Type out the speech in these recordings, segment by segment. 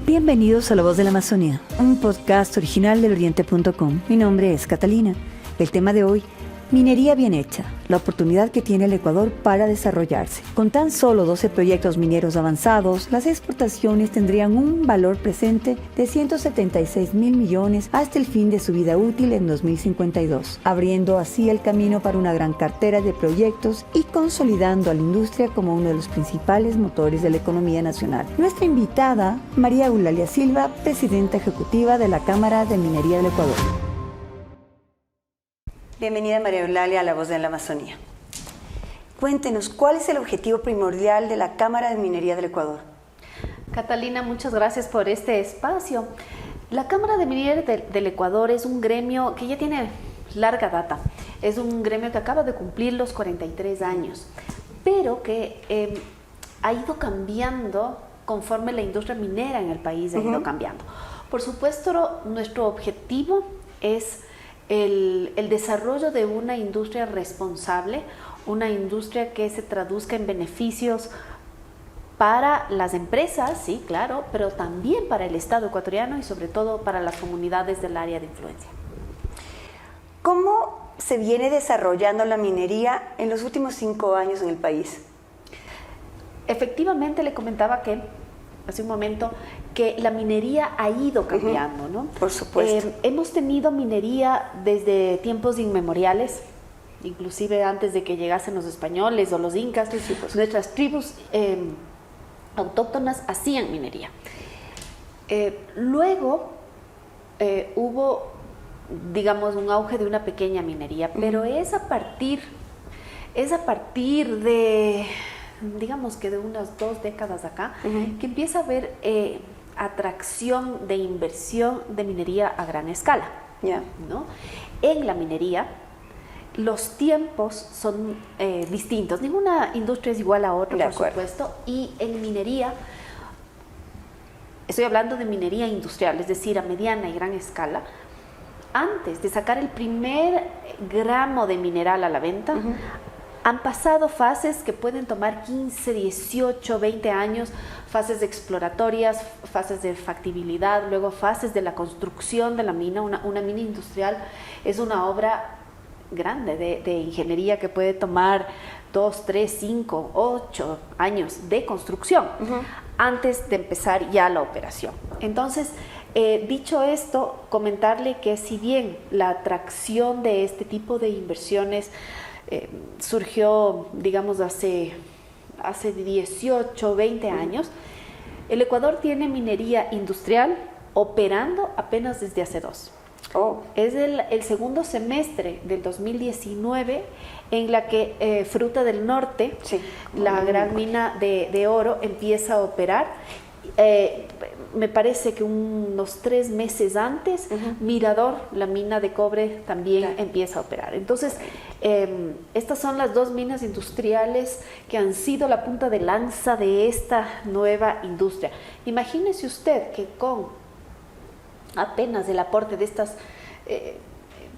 Bienvenidos a La Voz de la Amazonía, un podcast original del Oriente.com. Mi nombre es Catalina. El tema de hoy, minería bien hecha, la oportunidad que tiene el Ecuador para desarrollarse. Con tan solo 12 proyectos mineros avanzados, las exportaciones tendrían un valor presente de 176.000 millones hasta el fin de su vida útil en 2052, abriendo así el camino para una gran cartera de proyectos y consolidando a la industria como uno de los principales motores de la economía nacional. Nuestra invitada, María Eulalia Silva, presidenta ejecutiva de la Cámara de Minería del Ecuador. Bienvenida, María Eulalia, a La Voz de la Amazonía. Cuéntenos, ¿cuál es el objetivo primordial de la Cámara de Minería del Ecuador? Catalina, muchas gracias por este espacio. La Cámara de Minería del Ecuador es un gremio que ya tiene larga data. Es un gremio que acaba de cumplir los 43 años, pero que ha ido cambiando conforme la industria minera en el país ha ido cambiando. Por supuesto, nuestro objetivo es el desarrollo de una industria responsable, una industria que se traduzca en beneficios para las empresas, sí, claro, pero también para el Estado ecuatoriano y sobre todo para las comunidades del área de influencia. ¿Cómo se viene desarrollando la minería en los últimos 5 años en el país? Efectivamente, le comentaba que hace un momento que la minería ha ido cambiando, ¿no? Por supuesto. Hemos tenido minería desde tiempos inmemoriales, inclusive antes de que llegasen los españoles o los incas. Sí, pues. Nuestras tribus autóctonas hacían minería. Luego hubo, digamos, un auge de una pequeña minería, pero es a partir de, digamos que de unas 2 décadas acá, que empieza a haber atracción de inversión de minería a gran escala, ¿no? En la minería los tiempos son distintos, ninguna industria es igual a otra, por supuesto, y en minería, estoy hablando de minería industrial, es decir, a mediana y gran escala, antes de sacar el primer gramo de mineral a la venta, han pasado fases que pueden tomar 15, 18, 20 años, fases exploratorias, fases de factibilidad, luego fases de la construcción de la mina. Una mina industrial es una obra grande de ingeniería que puede tomar 2, 3, 5, 8 años de construcción antes de empezar ya la operación. Entonces, dicho esto, comentarle que si bien la atracción de este tipo de inversiones surgió, digamos, hace 18, 20 años, el Ecuador tiene minería industrial operando apenas desde hace 2. Es el segundo semestre del 2019 en la que Fruta del Norte, la gran mina de oro, empieza a operar. Me parece que unos 3 meses antes, Mirador, la mina de cobre, también empieza a operar. Entonces, estas son las 2 minas industriales que han sido la punta de lanza de esta nueva industria. Imagínese usted que con apenas el aporte de estas,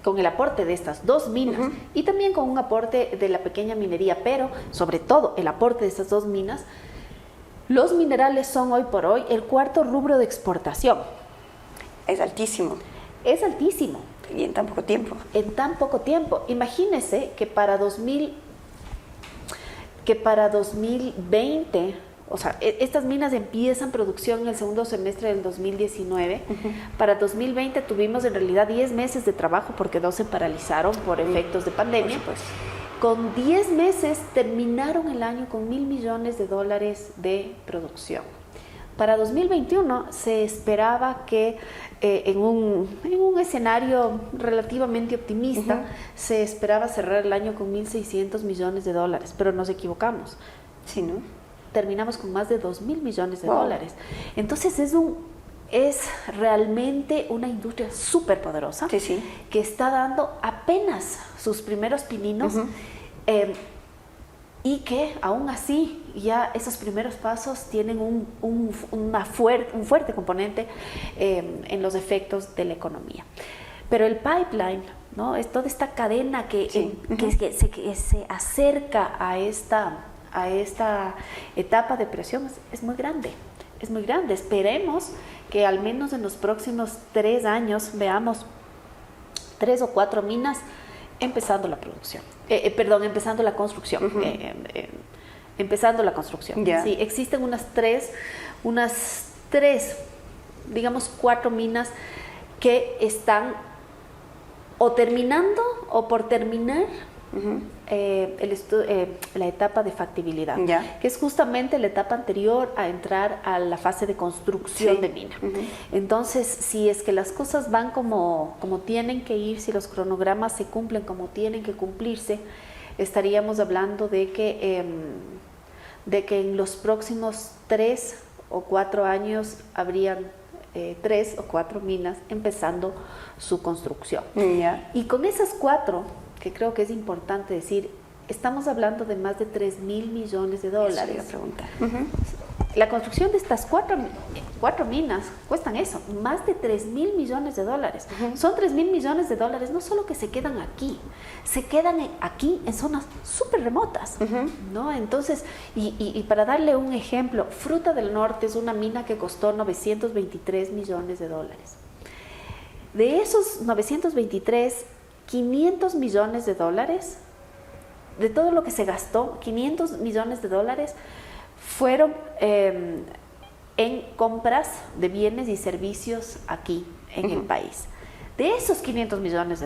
con el aporte de estas 2 minas y también con un aporte de la pequeña minería, pero sobre todo el aporte de estas 2 minas, los minerales son hoy por hoy el 4º rubro de exportación. Es altísimo. Es altísimo. Y en tan poco tiempo. En tan poco tiempo. Imagínese que para 2020, o sea, estas minas empiezan producción en el segundo semestre del 2019. Para 2020 tuvimos en realidad 10 meses de trabajo porque 2 se paralizaron por efectos de pandemia. Pues. Con 10 meses terminaron el año con $1.000 millones de producción. Para 2021 se esperaba que en un escenario relativamente optimista se esperaba cerrar el año con $1.600 millones, pero nos equivocamos. Sí, ¿no? Terminamos con más de $2.000 millones. Entonces es realmente una industria súper poderosa que está dando apenas sus primeros pininos y que aún así ya esos primeros pasos tienen un fuerte componente en los efectos de la economía. Pero el pipeline, ¿no? Es toda esta cadena que se acerca a esta etapa de operación es muy grande. es muy grande. Esperemos que al menos en los próximos 3 años veamos 3 o 4 minas empezando la producción. Empezando la construcción. Empezando la construcción. Yeah. Sí, existen unas tres, digamos 4 minas que están o terminando o por terminar la etapa de factibilidad, que es justamente la etapa anterior a entrar a la fase de construcción de mina. Entonces, si es que las cosas van como tienen que ir, si los cronogramas se cumplen como tienen que cumplirse, estaríamos hablando de que en los próximos 3 o 4 años habrían 3 o 4 minas empezando su construcción. Y con esas 4, que creo que es importante decir, estamos hablando de más de $3,000 millones. Eso iba a preguntar. La construcción de estas 4 minas cuestan eso, más de $3,000 millones. Son $3,000 millones no solo que se quedan aquí, se quedan aquí en zonas súper remotas, ¿no? Entonces, y para darle un ejemplo, Fruta del Norte es una mina que costó $923 millones. De esos 923, $500 millones, de todo lo que se gastó, $500 millones fueron en compras de bienes y servicios aquí en el país. De esos $500 millones,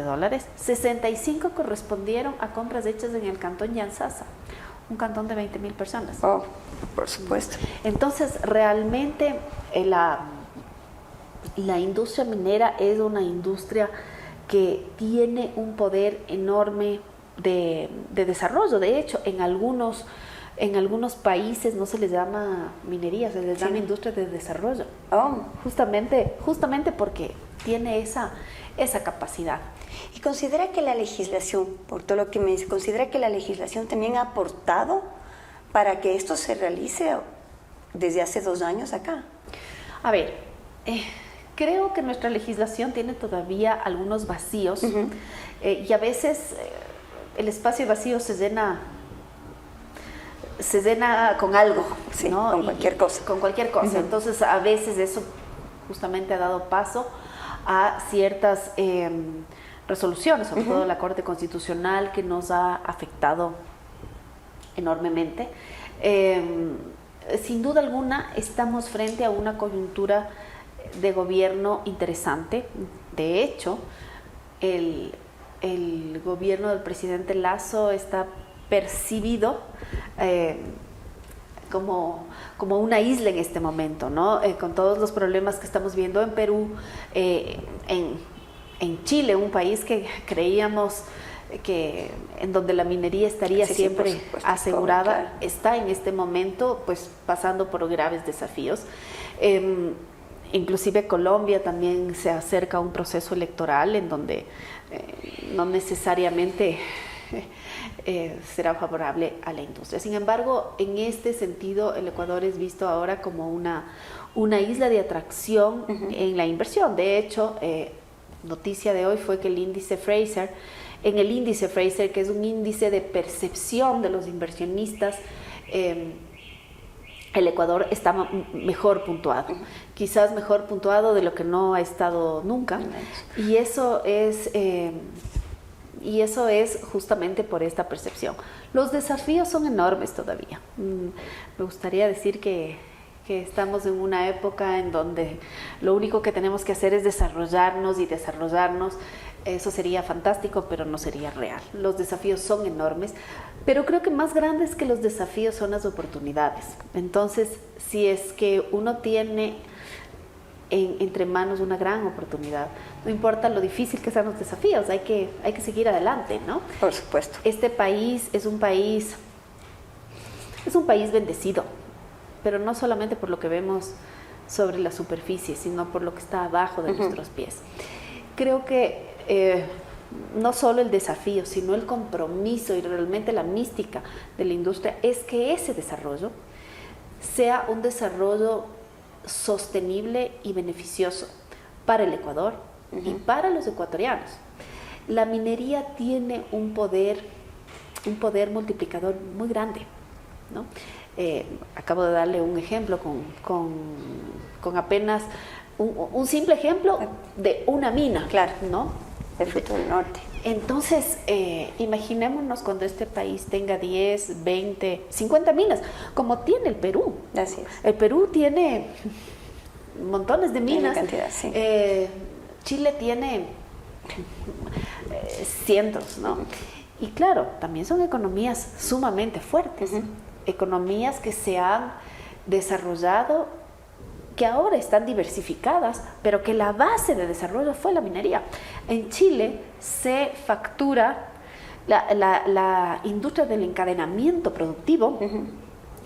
65 correspondieron a compras hechas en el cantón Yanzasa, un cantón de 20,000 personas. Oh, por supuesto. Entonces, realmente la industria minera es una industria que tiene un poder enorme de desarrollo. De hecho, en algunos países no se les llama minería, se les llama industria de desarrollo. Justamente porque tiene esa capacidad. ¿Y considera que la legislación, por todo lo que me dice, considera que la legislación también ha aportado para que esto se realice desde hace 2 años acá? A ver, creo que nuestra legislación tiene todavía algunos vacíos y a veces el espacio vacío se llena con algo, sí, ¿no? Con cualquier cosa. Con cualquier cosa. Entonces, a veces eso justamente ha dado paso a ciertas resoluciones, sobre todo la Corte Constitucional, que nos ha afectado enormemente. Sin duda alguna, estamos frente a una coyuntura de gobierno interesante. De hecho, el gobierno del presidente Lasso está percibido como una isla en este momento, ¿no? Con todos los problemas que estamos viendo en Perú, en Chile, un país que creíamos que en donde la minería estaría siempre asegurada, claro. Está en este momento pues pasando por graves desafíos. Inclusive Colombia también se acerca a un proceso electoral en donde no necesariamente será favorable a la industria. Sin embargo, en este sentido, el Ecuador es visto ahora como una isla de atracción en la inversión. De hecho, noticia de hoy fue que el índice Fraser, que es un índice de percepción de los inversionistas, el Ecuador está mejor puntuado, quizás mejor puntuado de lo que no ha estado nunca, y eso es justamente por esta percepción. Los desafíos son enormes todavía. Me gustaría decir que estamos en una época en donde lo único que tenemos que hacer es desarrollarnos. Eso sería fantástico, pero no sería real. Los desafíos son enormes, pero creo que más grandes que los desafíos son las oportunidades. Entonces, si es que uno tiene entre manos una gran oportunidad, no importa lo difícil que sean los desafíos, hay que seguir adelante, ¿no? Por supuesto. Este país es un país bendecido, pero no solamente por lo que vemos sobre la superficie, sino por lo que está abajo de nuestros pies. Creo que no solo el desafío, sino el compromiso y realmente la mística de la industria es que ese desarrollo sea un desarrollo sostenible y beneficioso para el Ecuador y para los ecuatorianos. La minería tiene un poder multiplicador muy grande, ¿no? Acabo de darle un ejemplo con apenas un simple ejemplo de una mina, claro, ¿no? El Fruto del Norte. Entonces, imaginémonos cuando este país tenga 10, 20, 50 minas, como tiene el Perú. Así es. El Perú tiene montones de minas. Tiene cantidad, sí. Chile tiene cientos, ¿no? Y claro, también son economías sumamente fuertes, economías que se han desarrollado, que ahora están diversificadas, pero que la base de desarrollo fue la minería. En Chile se factura la industria del encadenamiento productivo,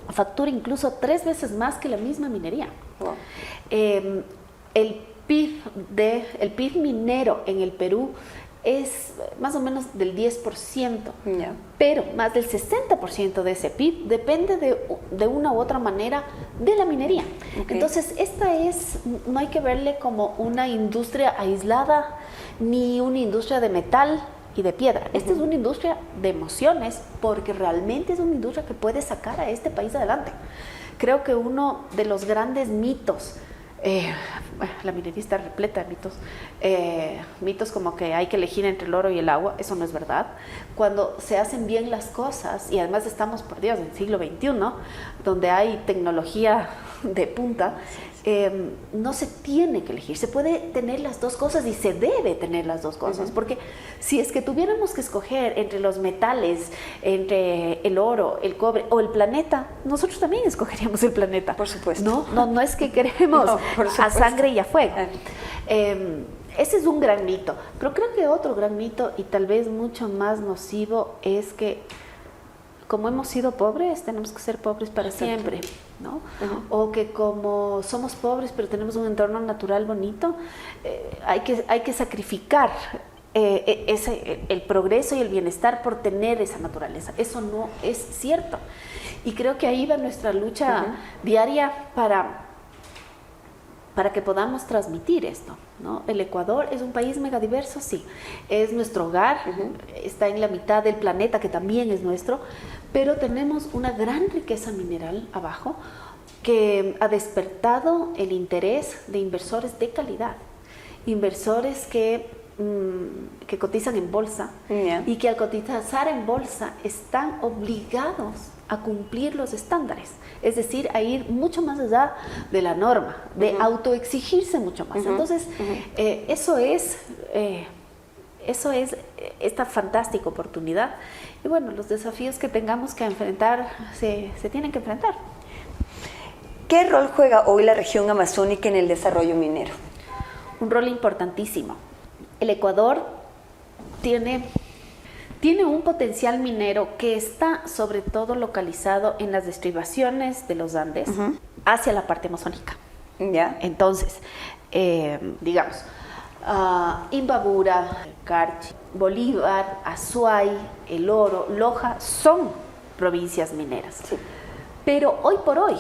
factura incluso 3 veces más que la misma minería. Wow. El PIB minero en el Perú es más o menos del 10%, Yeah. pero más del 60% de ese PIB depende de una u otra manera de la minería. Okay. Entonces, no hay que verle como una industria aislada ni una industria de metal y de piedra. Esta es una industria de emociones, porque realmente es una industria que puede sacar a este país adelante. Creo que uno de los grandes mitos, la minería está repleta de mitos, mitos como que hay que elegir entre el oro y el agua. Eso no es verdad. Cuando se hacen bien las cosas, y además estamos, por Dios, en el siglo XXI, donde hay tecnología de punta, no se tiene que elegir. Se puede tener las dos cosas y se debe tener las dos cosas, porque si es que tuviéramos que escoger entre los metales, entre el oro, el cobre o el planeta, nosotros también escogeríamos el planeta. Por supuesto. No es que queremos a sangre y a fuego. Ese es un gran mito. Pero creo que otro gran mito, y tal vez mucho más nocivo, es que como hemos sido pobres, tenemos que ser pobres para siempre, ¿no? O que como somos pobres pero tenemos un entorno natural bonito, hay que sacrificar el progreso y el bienestar por tener esa naturaleza. Eso no es cierto. Y creo que ahí va nuestra lucha diaria para que podamos transmitir esto, ¿no? El Ecuador es un país megadiverso, sí, es nuestro hogar, está en la mitad del planeta, que también es nuestro, pero tenemos una gran riqueza mineral abajo que ha despertado el interés de inversores de calidad, inversores que cotizan en bolsa y que al cotizar en bolsa están obligados a cumplir los estándares, es decir, a ir mucho más allá de la norma, de autoexigirse mucho más. Entonces, eso es esta fantástica oportunidad. Y bueno, los desafíos que tengamos que enfrentar se tienen que enfrentar. ¿Qué rol juega hoy la región amazónica en el desarrollo minero? Un rol importantísimo. El Ecuador tiene un potencial minero que está sobre todo localizado en las estribaciones de los Andes hacia la parte amazónica. ¿Ya? Entonces, digamos, Imbabura, Carchi, Bolívar, Azuay, El Oro, Loja son provincias mineras. Sí. Pero hoy por hoy,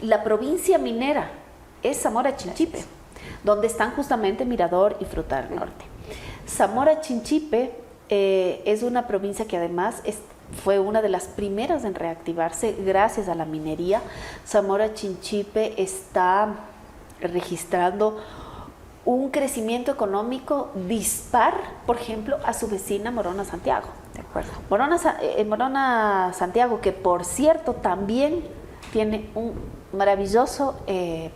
la provincia minera es Zamora Chinchipe, donde están justamente Mirador y Fruta del Norte. Zamora Chinchipe es una provincia que además fue una de las primeras en reactivarse gracias a la minería. Zamora Chinchipe está registrando un crecimiento económico dispar, por ejemplo, a su vecina Morona Santiago. De acuerdo. Morona Santiago, que por cierto también tiene un maravilloso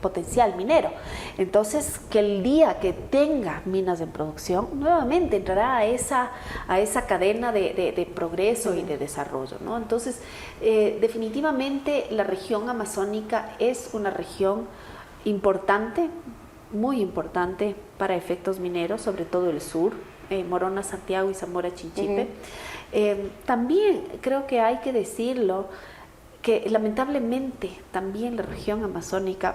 potencial minero. Entonces, que el día que tenga minas en producción, nuevamente entrará a esa cadena de progreso y de desarrollo, ¿no? Entonces, definitivamente la región amazónica es una región importante, muy importante para efectos mineros, sobre todo el sur, Morona Santiago y Zamora Chinchipe. También creo que hay que decirlo, que lamentablemente también la región amazónica,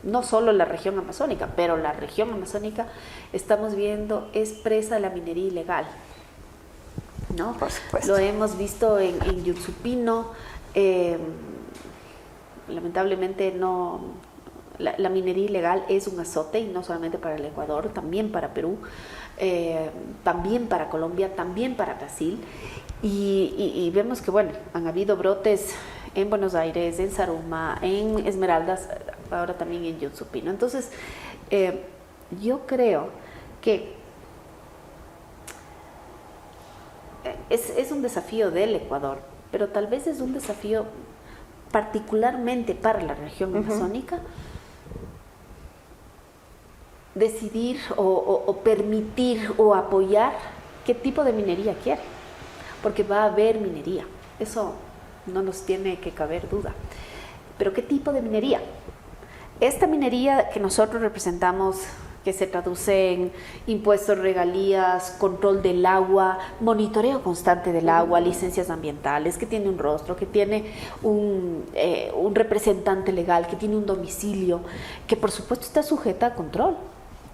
no solo la región amazónica, pero la región amazónica, estamos viendo, es presa de la minería ilegal, ¿no? Por supuesto. Lo hemos visto en Yutsupino, lamentablemente no La minería ilegal es un azote, y no solamente para el Ecuador, también para Perú, también para Colombia, también para Brasil. Y vemos que, bueno, han habido brotes en Buenos Aires, en Zaruma, en Esmeraldas, ahora también en Yunzupino. Entonces, yo creo que es un desafío del Ecuador, pero tal vez es un desafío particularmente para la región amazónica, decidir o permitir o apoyar qué tipo de minería quiere, porque va a haber minería, eso no nos tiene que caber duda. Pero ¿qué tipo de minería? Esta minería que nosotros representamos, que se traduce en impuestos, regalías, control del agua, monitoreo constante del agua, licencias ambientales, que tiene un rostro, que tiene un representante legal, que tiene un domicilio, que por supuesto está sujeta a control,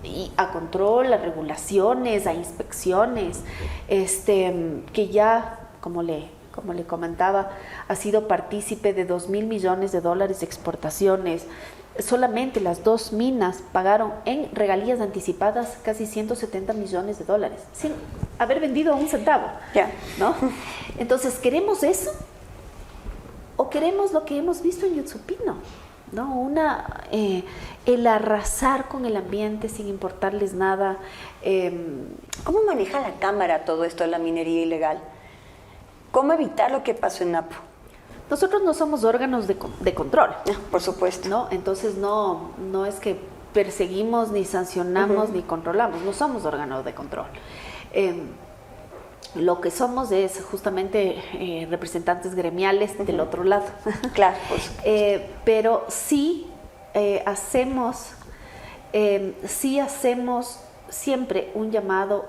y a control, a regulaciones, a inspecciones, que ya, como le comentaba, ha sido partícipe de $2.000 millones de exportaciones. Solamente las 2 minas pagaron en regalías anticipadas casi $170 millones, sin haber vendido un centavo. ¿No? Entonces, ¿queremos eso? ¿O queremos lo que hemos visto en Yunzupino? ¿No? El arrasar con el ambiente sin importarles nada. ¿Cómo maneja la Cámara todo esto de la minería ilegal? ¿Cómo evitar lo que pasó en Napo? Nosotros no somos órganos de control. Por supuesto. ¿No? Entonces no es que perseguimos, ni sancionamos, ni controlamos. No somos órganos de control. Lo que somos es justamente representantes gremiales del otro lado. Claro, por supuesto. Pero sí hacemos siempre un llamado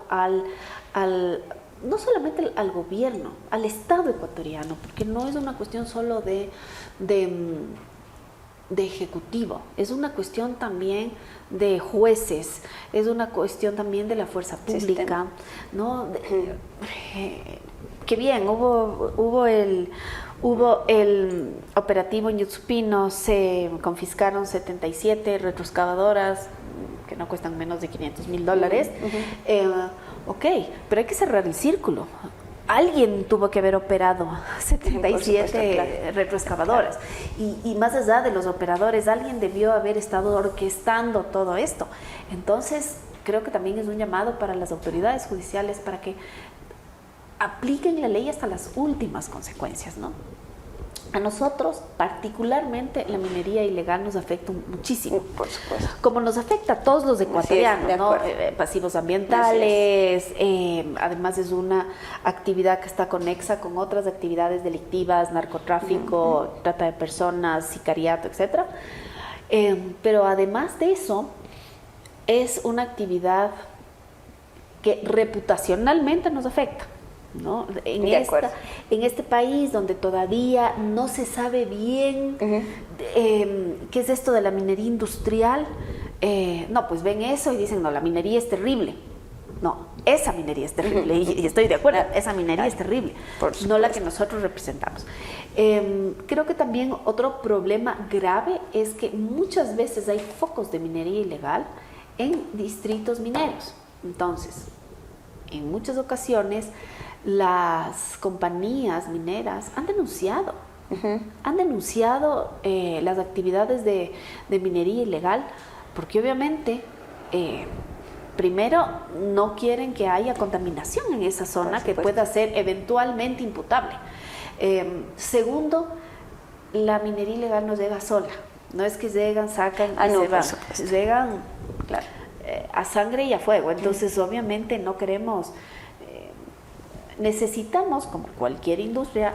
no solamente al gobierno, al Estado ecuatoriano, porque no es una cuestión solo de ejecutivo, es una cuestión también de jueces, es una cuestión también de la fuerza pública, ¿no? Que bien, hubo el operativo en Yunzupino, se confiscaron 77 retroexcavadoras que no cuestan menos de $500,000. Ok, pero hay que cerrar el círculo. Alguien tuvo que haber operado 77 retroexcavadoras. Y más allá de los operadores, alguien debió haber estado orquestando todo esto. Entonces, creo que también es un llamado para las autoridades judiciales para que apliquen la ley hasta las últimas consecuencias, ¿no? A nosotros, particularmente, la minería ilegal nos afecta muchísimo. Por supuesto. Como nos afecta a todos los ecuatorianos, ¿no? Pasivos ambientales, además es una actividad que está conexa con otras actividades delictivas, narcotráfico, trata de personas, sicariato, etc. Pero además de eso, es una actividad que reputacionalmente nos afecta, ¿no? En este país donde todavía no se sabe bien qué es esto de la minería industrial, no, pues ven eso y dicen, no, la minería es terrible. No, esa minería es terrible, y estoy de acuerdo, esa minería es terrible, no la que nosotros representamos. Creo que también otro problema grave es que muchas veces hay focos de minería ilegal en distritos mineros. Entonces, en muchas ocasiones, las compañías mineras han denunciado las actividades de minería ilegal, porque obviamente primero no quieren que haya contaminación en esa zona que pueda ser eventualmente imputable. Segundo, la minería ilegal no llega sola, no es que llegan, sacan y se van, llegan a sangre y a fuego. Entonces obviamente no queremos, necesitamos, como cualquier industria,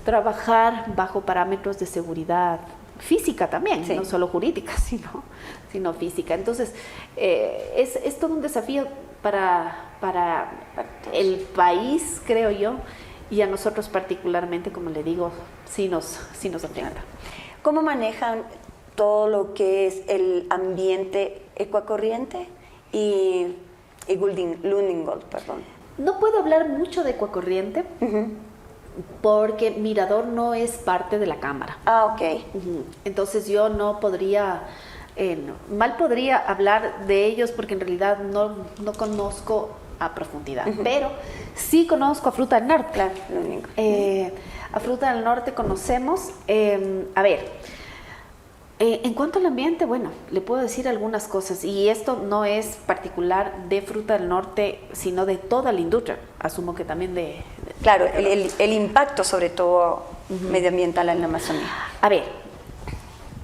trabajar bajo parámetros de seguridad física también, no solo jurídica, sino física. Entonces, es todo un desafío para el país, creo yo, y a nosotros particularmente, como le digo, sí nos afecta. ¿Cómo manejan todo lo que es el ambiente Ecuacorriente y Lundin Gold, perdón? No puedo hablar mucho de Ecuacorriente, porque Mirador no es parte de la Cámara. Ah, ok. Entonces yo no podría mal podría hablar de ellos porque en realidad no conozco a profundidad, pero sí conozco a Fruta del Norte. Claro, lo único. A Fruta del Norte conocemos, a ver, en cuanto al ambiente, bueno, le puedo decir algunas cosas, y esto no es particular de Fruta del Norte, sino de toda la industria, asumo que también de claro, el impacto sobre todo medioambiental en la Amazonía. A ver,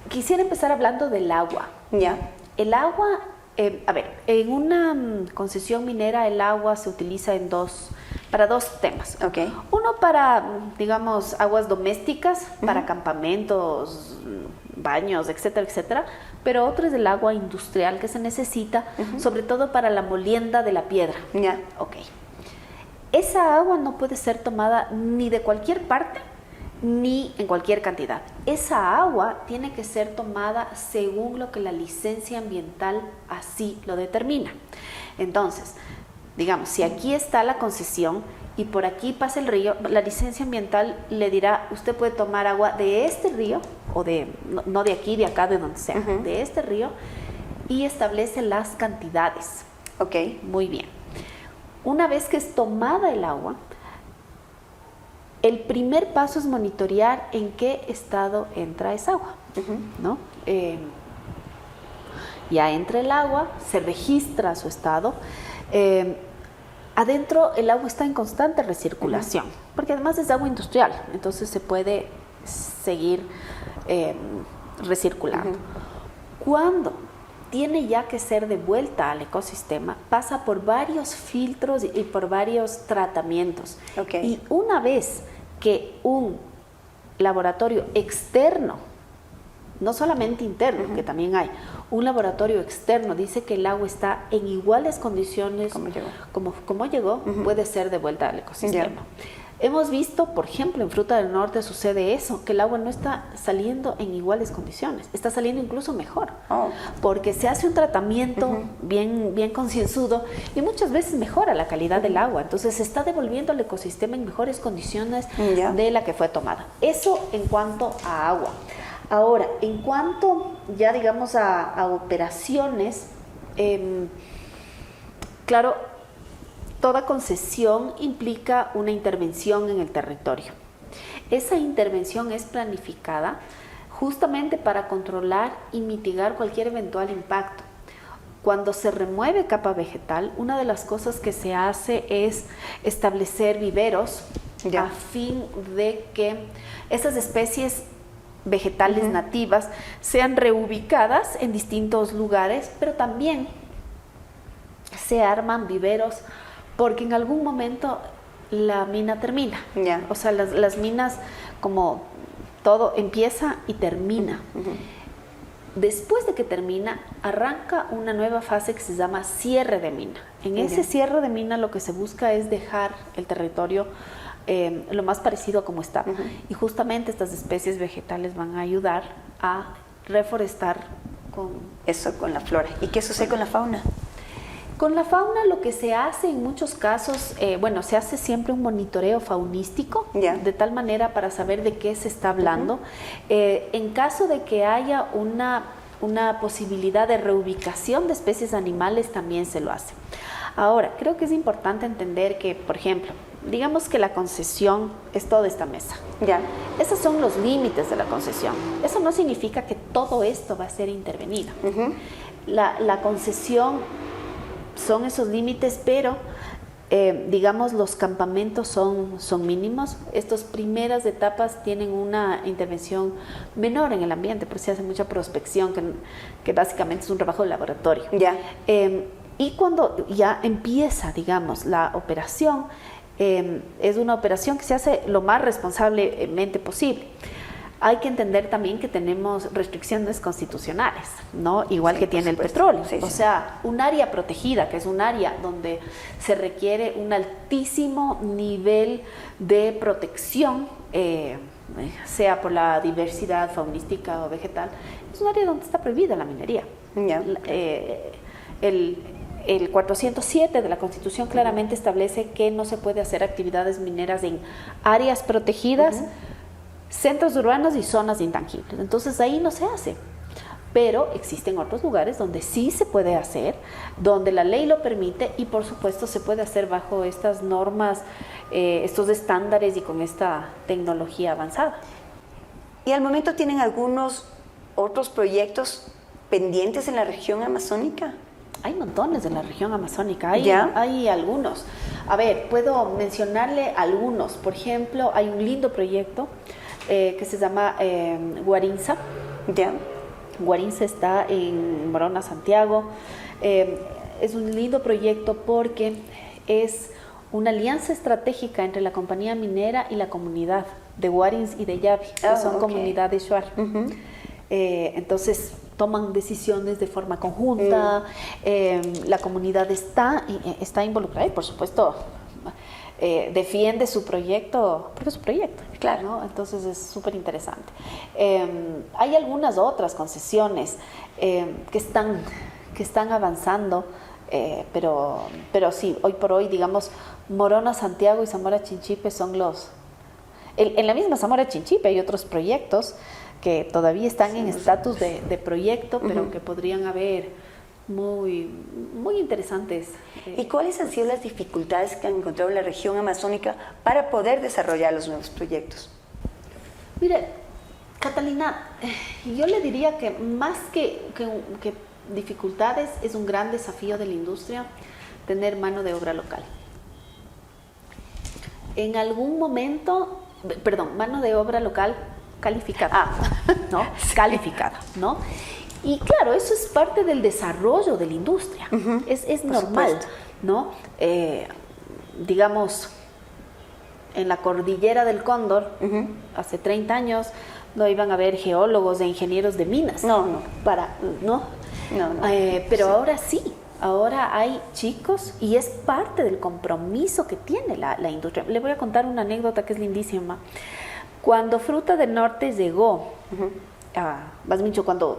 quisiera empezar hablando del agua. Ya. El agua, a ver, en una concesión minera el agua se utiliza para dos temas. Okay. Uno para, digamos, aguas domésticas, para campamentos, baños, etcétera, etcétera. Pero otro es el agua industrial que se necesita, sobre todo para la molienda de la piedra. Ya. Ok. Esa agua no puede ser tomada ni de cualquier parte, ni en cualquier cantidad. Esa agua tiene que ser tomada según lo que la licencia ambiental así lo determina. Entonces, digamos, si aquí está la concesión y por aquí pasa el río, la licencia ambiental le dirá, usted puede tomar agua de este río, o no de aquí, de acá, de donde sea, de este río, y establece las cantidades. Ok. Muy bien. Una vez que es tomada el agua, el primer paso es monitorear en qué estado entra esa agua, ¿no? Ya entra el agua, se registra su estado. Adentro el agua está en constante recirculación, porque además es agua industrial, entonces se puede seguir recirculando. Cuando tiene ya que ser devuelta al ecosistema, pasa por varios filtros y por varios tratamientos. Okay. Y una vez que un laboratorio externo, no solamente interno, que también hay, un laboratorio externo dice que el agua está en iguales condiciones como llegó, puede ser devuelta al ecosistema. Hemos visto, por ejemplo, en Fruta del Norte sucede eso, que el agua no está saliendo en iguales condiciones, está saliendo incluso mejor, porque se hace un tratamiento bien concienzudo y muchas veces mejora la calidad del agua, entonces se está devolviendo al ecosistema en mejores condiciones de la que fue tomada. Eso en cuanto a agua. Ahora, en cuanto ya digamos a operaciones, claro, toda concesión implica una intervención en el territorio. Esa intervención es planificada justamente para controlar y mitigar cualquier eventual impacto. Cuando se remueve capa vegetal, una de las cosas que se hace es establecer viveros a fin de que esas especies vegetales nativas sean reubicadas en distintos lugares, pero también se arman viveros porque en algún momento la mina termina. O sea, las minas, como todo, empieza y termina. Después de que termina, arranca una nueva fase que se llama cierre de mina. En ese cierre de mina lo que se busca es dejar el territorio lo más parecido a como está. Y justamente estas especies vegetales van a ayudar a reforestar con la flora. ¿Y qué sucede con la fauna? Con la fauna lo que se hace en muchos casos, se hace siempre un monitoreo faunístico, de tal manera para saber de qué se está hablando. En caso de que haya una posibilidad de reubicación de especies animales, también se lo hace. Ahora, creo que es importante entender que, por ejemplo, digamos que la concesión es toda esta mesa. Esos son los límites de la concesión. Eso no significa que todo esto va a ser intervenido. La concesión son esos límites, pero digamos los campamentos son mínimos. Estas primeras etapas tienen una intervención menor en el ambiente, porque se hace mucha prospección, que básicamente es un trabajo de laboratorio. Y cuando ya empieza, digamos, la operación, es una operación que se hace lo más responsablemente posible. Hay que entender también que tenemos restricciones constitucionales, ¿no? Igual que tiene el petróleo. O sea, un área protegida, que es un área donde se requiere un altísimo nivel de protección, sea por la diversidad faunística o vegetal, es un área donde está prohibida la minería. El 407 de la Constitución claramente establece que no se puede hacer actividades mineras en áreas protegidas, centros urbanos y zonas intangibles. Entonces ahí no se hace. pero existen otros lugares donde sí se puede hacer, donde la ley lo permite y por supuesto se puede hacer bajo estas normas, estos estándares y con esta tecnología avanzada. ¿Y al momento tienen algunos otros proyectos pendientes en la región amazónica? Hay montones en la región amazónica, hay algunos. A ver, puedo mencionarle algunos. Por ejemplo, hay un lindo proyecto que se llama Guarinza. Ya. Guarinza está en Morona, Santiago. Es un lindo proyecto porque es una alianza estratégica entre la compañía minera y la comunidad de Guarins y de Yavi, que son comunidades Shuar. Entonces toman decisiones de forma conjunta, la comunidad está involucrada y por supuesto defiende su proyecto, porque es su proyecto, claro, ¿no? Entonces es súper interesante. Hay algunas otras concesiones que están avanzando, pero sí, hoy por hoy, digamos, Morona, Santiago y Zamora Chinchipe son los... En la misma Zamora Chinchipe hay otros proyectos que todavía están en estatus de proyecto, pero que podrían haber muy interesantes. ¿Y cuáles han sido las dificultades que han encontrado en la región amazónica para poder desarrollar los nuevos proyectos? Mire, Catalina, yo le diría que más que dificultades, es un gran desafío de la industria tener mano de obra local. En algún momento, mano de obra local calificada, ¿no? Sí. Calificada, ¿no? Y claro, eso es parte del desarrollo de la industria, es normal, supuesto, ¿no? Digamos, en la cordillera del Cóndor, hace 30 años, no iban a haber geólogos e ingenieros de minas. No. Pero ahora sí, ahora hay chicos y es parte del compromiso que tiene la industria. Le voy a contar una anécdota que es lindísima. Cuando Fruta del Norte llegó, más bien cuando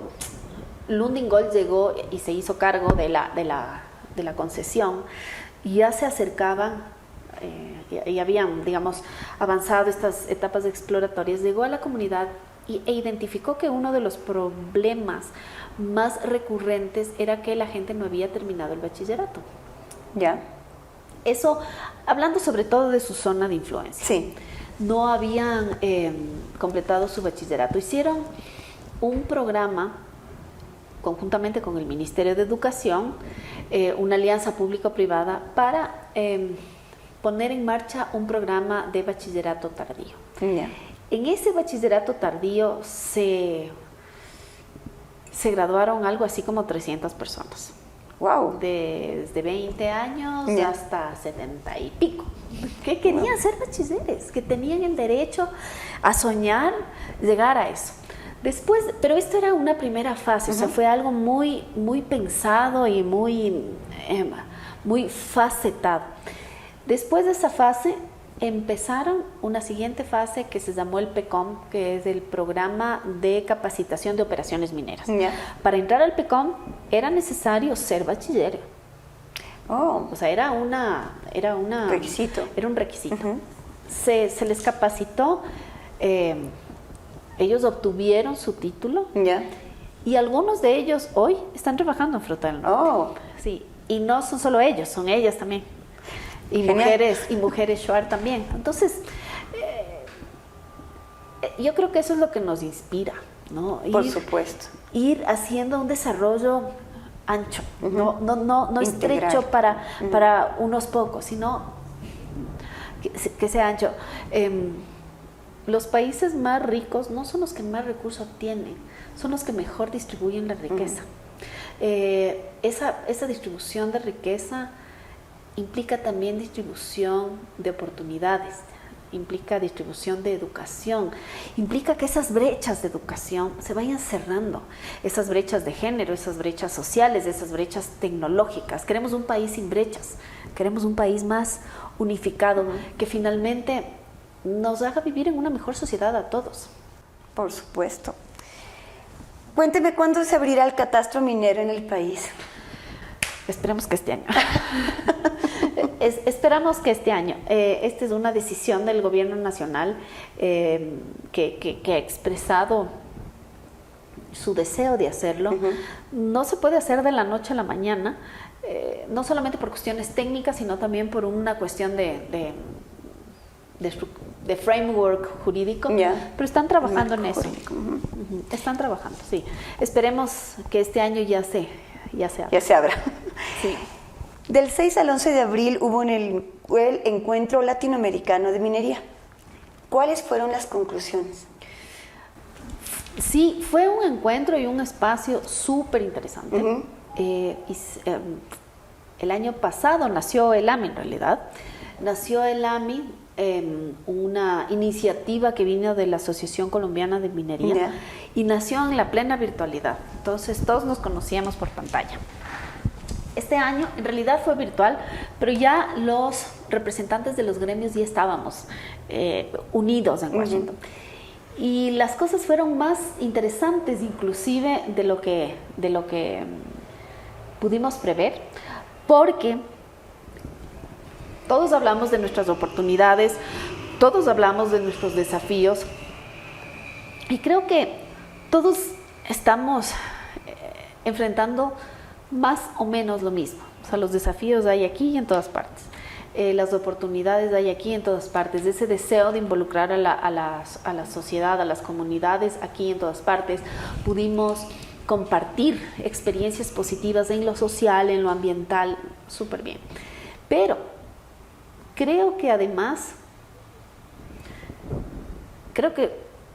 Lundin Gold llegó y se hizo cargo de la concesión, ya se acercaban, y habían, digamos, avanzado estas etapas exploratorias, llegó a la comunidad e identificó que uno de los problemas más recurrentes era que la gente no había terminado el bachillerato. Ya. Eso, hablando sobre todo de su zona de influencia. Sí. No habían completado su bachillerato. Hicieron un programa conjuntamente con el Ministerio de Educación, una alianza público-privada para poner en marcha un programa de bachillerato tardío. Yeah. En ese bachillerato tardío se graduaron algo así como 300 personas. Wow. Desde 20 años hasta 70 y pico, que querían ser bachilleres, que tenían el derecho a soñar, llegar a eso. Después, pero esto era una primera fase, o sea, fue algo muy pensado y muy facetado. Después de esa fase, empezaron una siguiente fase que se llamó el PECOM, que es el Programa de Capacitación de Operaciones Mineras. Yeah. Para entrar al PECOM era necesario ser bachiller. Oh. O sea, era un requisito. Era un requisito. Se les capacitó, ellos obtuvieron su título, y algunos de ellos hoy están trabajando en Fruta del Norte. Oh. Sí, y no son solo ellos, son ellas también. Y mujeres Shuar también. Entonces, yo creo que eso es lo que nos inspira, ¿no? Por supuesto. Ir haciendo un desarrollo ancho, no estrecho para unos pocos, sino que sea ancho. Los países más ricos no son los que más recursos tienen, son los que mejor distribuyen la riqueza. Esa distribución de riqueza implica también distribución de oportunidades, implica distribución de educación, implica que esas brechas de educación se vayan cerrando, esas brechas de género, esas brechas sociales, esas brechas tecnológicas. Queremos un país sin brechas, queremos un país más unificado, que finalmente nos haga vivir en una mejor sociedad a todos. Por supuesto. Cuénteme, ¿cuándo se abrirá el catastro minero en el país? Esperemos que este año. Esperamos que este año. Esta es una decisión del gobierno nacional que ha expresado su deseo de hacerlo. No se puede hacer de la noche a la mañana, no solamente por cuestiones técnicas, sino también por una cuestión de framework jurídico, pero están trabajando en eso. Están trabajando, sí. Esperemos que este año ya se abra. Sí. Del 6 al 11 de abril hubo el Encuentro Latinoamericano de Minería. ¿Cuáles fueron las conclusiones? Sí, fue un encuentro y un espacio súper interesante. El año pasado nació el AMI, en realidad. Nació el AMI, una iniciativa que vino de la Asociación Colombiana de Minería, y nació en la plena virtualidad. Entonces todos nos conocíamos por pantalla. Este año en realidad fue virtual, pero ya los representantes de los gremios ya estábamos unidos en Washington. Y las cosas fueron más interesantes inclusive de lo que pudimos prever, porque todos hablamos de nuestras oportunidades, todos hablamos de nuestros desafíos, y creo que todos estamos enfrentando más o menos lo mismo. O sea, los desafíos hay aquí y en todas partes. Las oportunidades hay aquí en todas partes. Ese deseo de involucrar a la sociedad, a las comunidades aquí en todas partes. Pudimos compartir experiencias positivas en lo social, en lo ambiental, súper bien. Pero creo que además,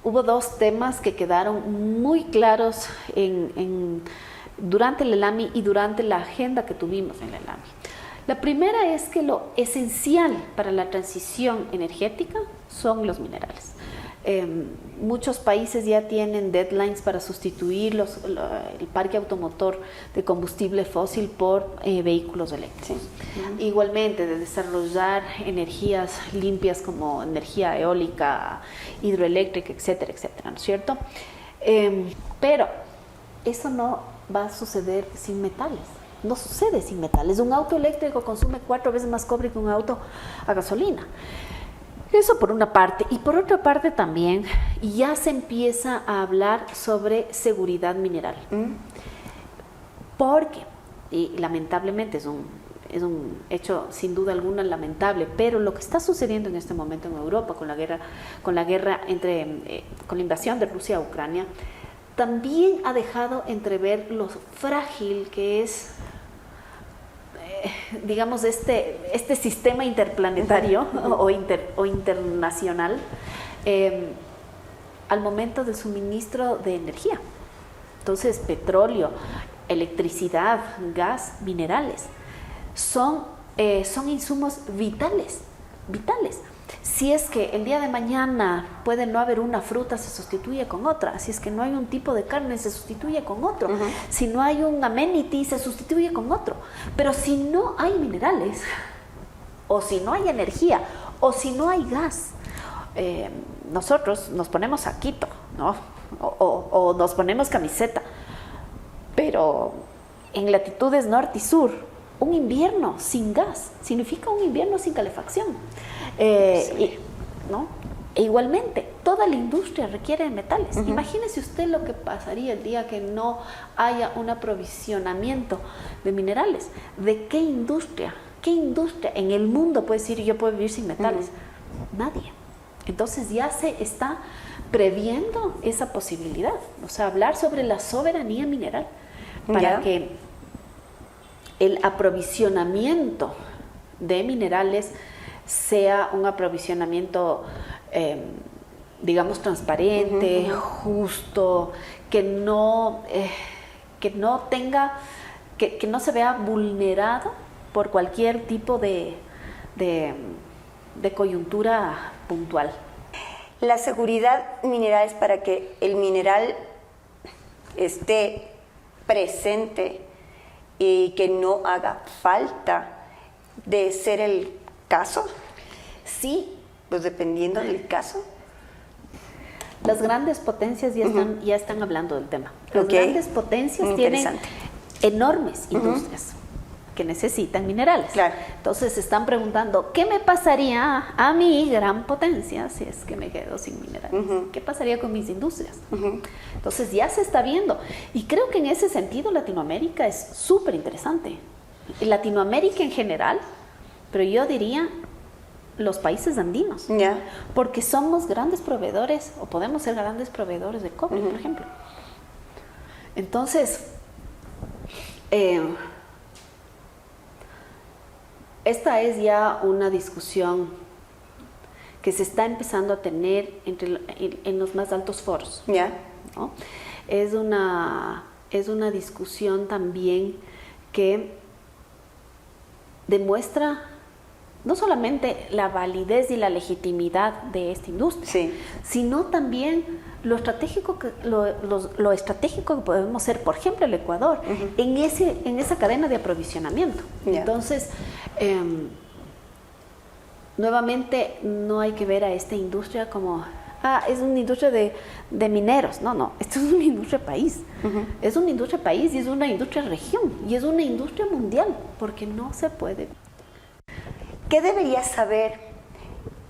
hubo dos temas que quedaron muy claros durante el ELAMI y durante la agenda que tuvimos en el ELAMI. La primera es que lo esencial para la transición energética son los minerales. Muchos países ya tienen deadlines para sustituir el parque automotor de combustible fósil por vehículos eléctricos. Igualmente, de desarrollar energías limpias como energía eólica, hidroeléctrica, etcétera, etcétera, ¿no es cierto? Pero eso no va a suceder sin metales. No sucede sin metales. Un auto eléctrico consume 4 veces más cobre que un auto a gasolina. Eso por una parte. Y por otra parte también ya se empieza a hablar sobre seguridad mineral. Porque, y lamentablemente es un hecho sin duda alguna lamentable, pero lo que está sucediendo en este momento en Europa con la guerra con la invasión de Rusia a Ucrania, también ha dejado entrever lo frágil que es, digamos, este sistema interplanetario o internacional al momento del suministro de energía. Entonces, petróleo, electricidad, gas, minerales son insumos vitales. Si es que el día de mañana puede no haber una fruta, se sustituye con otra. Si es que no hay un tipo de carne, se sustituye con otro. Si no hay un amenity, se sustituye con otro. Pero si no hay minerales, o si no hay energía, o si no hay gas, nosotros nos ponemos saquito, ¿no? O nos ponemos camiseta. Pero en latitudes norte y sur, un invierno sin gas significa un invierno sin calefacción. ¿No? E igualmente, toda la industria requiere de metales. Imagínese usted lo que pasaría el día que no haya un aprovisionamiento de minerales. ¿De qué industria en el mundo puede decir yo puedo vivir sin metales? Nadie. Entonces ya se está previendo esa posibilidad. O sea, hablar sobre la soberanía mineral para que el aprovisionamiento de minerales sea un aprovisionamiento, digamos, transparente, justo, que no se vea vulnerado por cualquier tipo de coyuntura puntual. La seguridad mineral es para que el mineral esté presente y que no haga falta. De ser el caso, sí, pues dependiendo del caso. Las grandes potencias ya están hablando del tema. Las grandes potencias tienen enormes industrias. que necesitan minerales. Claro. Entonces se están preguntando, ¿qué me pasaría a mi gran potencia si es que me quedo sin minerales? ¿Qué pasaría con mis industrias? Entonces ya se está viendo. Y creo que en ese sentido Latinoamérica es súper interesante. Latinoamérica en general, pero yo diría los países andinos. Porque somos grandes proveedores, o podemos ser grandes proveedores de cobre, por ejemplo. Entonces, esta es ya una discusión que se está empezando a tener en los más altos foros. ¿No? Es una discusión también que demuestra no solamente la validez y la legitimidad de esta industria, sino también lo estratégico que podemos ser, por ejemplo, el Ecuador, en esa cadena de aprovisionamiento. Entonces, nuevamente, no hay que ver a esta industria como, es una industria de mineros. No, esto es una industria país. Es una industria país y es una industria región y es una industria mundial, porque no se puede. ¿Qué debería saber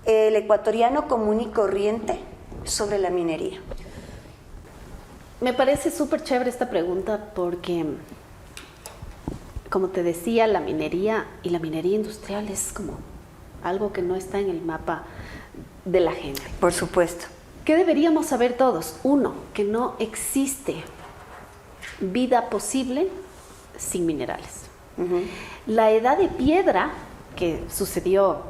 el ecuatoriano común y corriente sobre la minería? Me parece súper chévere esta pregunta porque, como te decía, la minería y la minería industrial es como algo que no está en el mapa de la gente. Por supuesto. ¿Qué deberíamos saber todos? Uno, que no existe vida posible sin minerales. La edad de piedra, que sucedió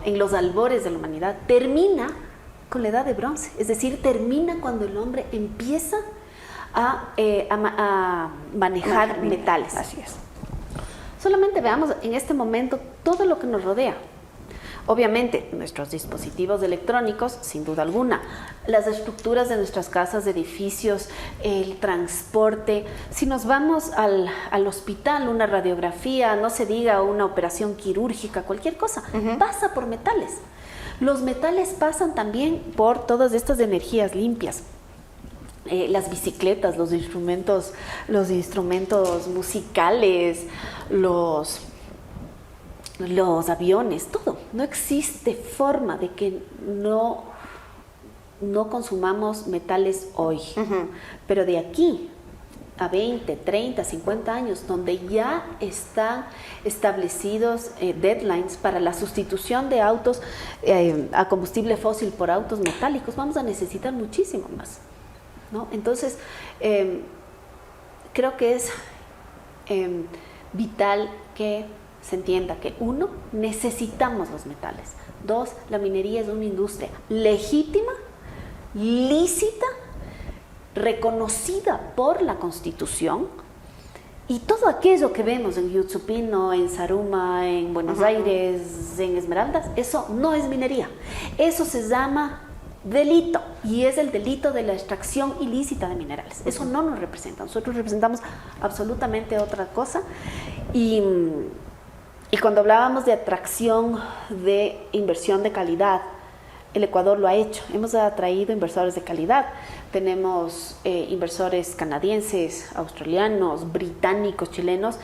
en los albores de la humanidad, termina con la edad de bronce, es decir, termina cuando el hombre empieza a manejar metales. Así es. Solamente veamos en este momento todo lo que nos rodea. Obviamente, nuestros dispositivos electrónicos, sin duda alguna, las estructuras de nuestras casas, edificios, el transporte. Si nos vamos al hospital, una radiografía, no se diga una operación quirúrgica, cualquier cosa, pasa por metales. Los metales pasan también por todas estas energías limpias. Las bicicletas, los instrumentos musicales, los aviones, todo. No existe forma de que no consumamos metales hoy. Pero de aquí a 20, 30, 50 años, donde ya están establecidos deadlines para la sustitución de autos a combustible fósil por autos metálicos, vamos a necesitar muchísimo más, ¿no? Entonces, creo que es vital que se entienda que, uno, necesitamos los metales. Dos, la minería es una industria legítima, lícita, reconocida por la Constitución, y todo aquello que vemos en Yutupino, en Zaruma, en Buenos Aires, en Esmeraldas, eso no es minería. Eso se llama delito, y es el delito de la extracción ilícita de minerales. Eso no nos representa. Nosotros representamos absolutamente otra cosa. Y cuando hablábamos de atracción de inversión de calidad, el Ecuador lo ha hecho. Hemos atraído inversores de calidad. Tenemos inversores canadienses, australianos, británicos, chilenos,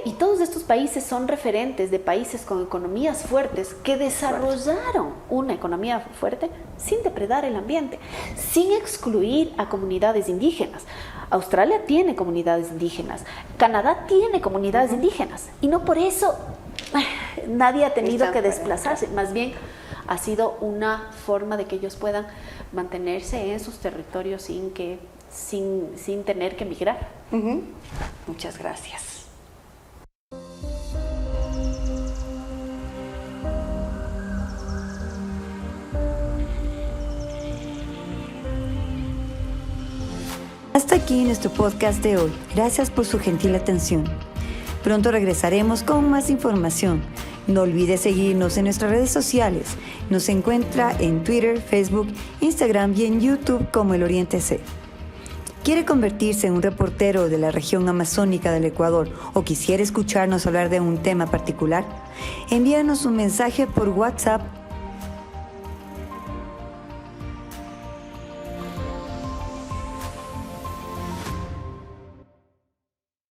y todos estos países son referentes de países con economías fuertes que desarrollaron una economía fuerte sin depredar el ambiente, sin excluir a comunidades indígenas. Australia tiene comunidades indígenas, Canadá tiene comunidades indígenas, y no por eso nadie ha tenido que desplazarse. Más bien ha sido una forma de que ellos puedan mantenerse en sus territorios sin tener que migrar. Muchas gracias. Hasta aquí nuestro podcast de hoy. Gracias por su gentil atención. Pronto regresaremos con más información. No olvide seguirnos en nuestras redes sociales. Nos encuentra en Twitter, Facebook, Instagram y en YouTube como El Oriente C. ¿Quiere convertirse en un reportero de la región amazónica del Ecuador o quisiera escucharnos hablar de un tema particular? Envíanos un mensaje por WhatsApp